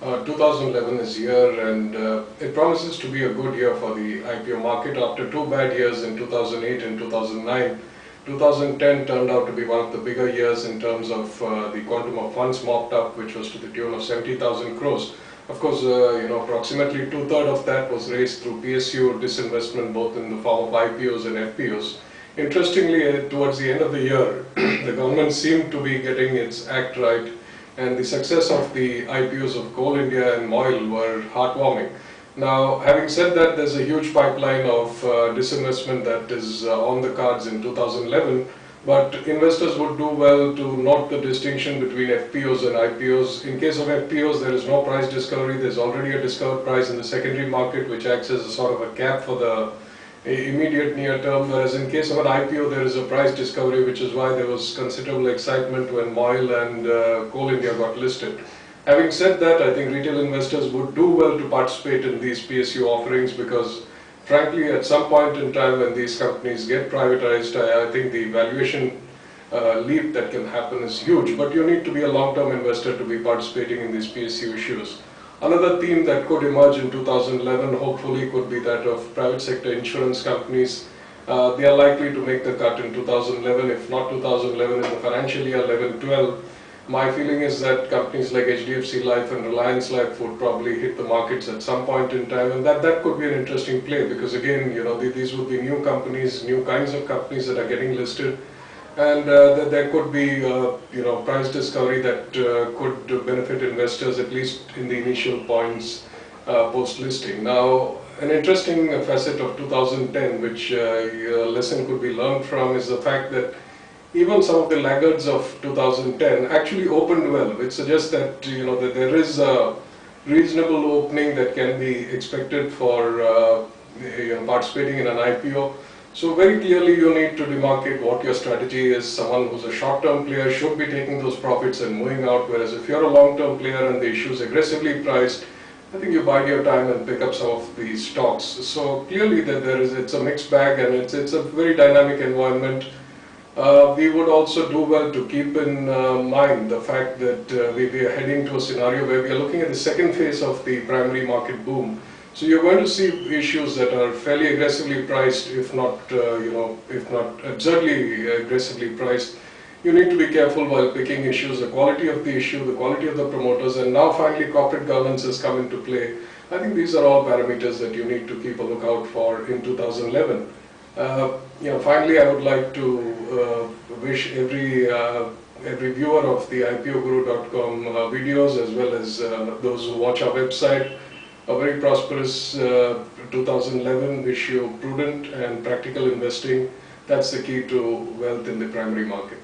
2011 is here, and it promises to be a good year for the IPO market. After two bad years in 2008 and 2009, 2010 turned out to be one of the bigger years in terms of the quantum of funds mopped up, which was to the tune of 70,000 crores. Of course, approximately two-thirds of that was raised through PSU disinvestment, both in the form of IPOs and FPOs. Interestingly, towards the end of the year, the government seemed to be getting its act right, and the success of the IPOs of Coal India and MOIL were heartwarming. Now, having said that, there's a huge pipeline of disinvestment that is on the cards in 2011, but investors would do well to note the distinction between FPOs and IPOs. In case of FPOs, there is no price discovery. There's already a discovered price in the secondary market, which acts as a sort of a cap for the immediate near term, whereas in case of an IPO there is a price discovery, which is why there was considerable excitement when MOIL and Coal India got listed. Having said that, I think retail investors would do well to participate in these PSU offerings, because frankly at some point in time when these companies get privatized, I think the valuation leap that can happen is huge, but you need to be a long-term investor to be participating in these PSU issues. Another theme that could emerge in 2011 hopefully could be that of private sector insurance companies. They are likely to make the cut in 2011, if not 2011 in the financial year 11-12. My feeling is that companies like HDFC Life and Reliance Life would probably hit the markets at some point in time, and that could be an interesting play, because again, these would be new companies, new kinds of companies that are getting listed. And there could be, price discovery that could benefit investors, at least in the initial points post-listing. Now, an interesting facet of 2010, which a lesson could be learned from, is the fact that even some of the laggards of 2010 actually opened well, which suggests that that there is a reasonable opening that can be expected for participating in an IPO. So very clearly you need to demarcate what your strategy is. Someone who's a short-term player should be taking those profits and moving out, whereas if you're a long-term player and the issue is aggressively priced, I think you bide your time and pick up some of these stocks. So clearly that it's a mixed bag, and it's a very dynamic environment. We would also do well to keep in mind the fact that we are heading to a scenario where we are looking at the second phase of the primary market boom. So you're going to see issues that are fairly aggressively priced, if not absurdly aggressively priced. You need to be careful while picking issues, the quality of the issue, the quality of the promoters, and now finally corporate governance has come into play. I think these are all parameters that you need to keep a lookout for in 2011. Finally, I would like to wish every viewer of the IPOguru.com videos, as well as those who watch our website, a very prosperous 2011. Wish you prudent and practical investing. That's the key to wealth in the primary market.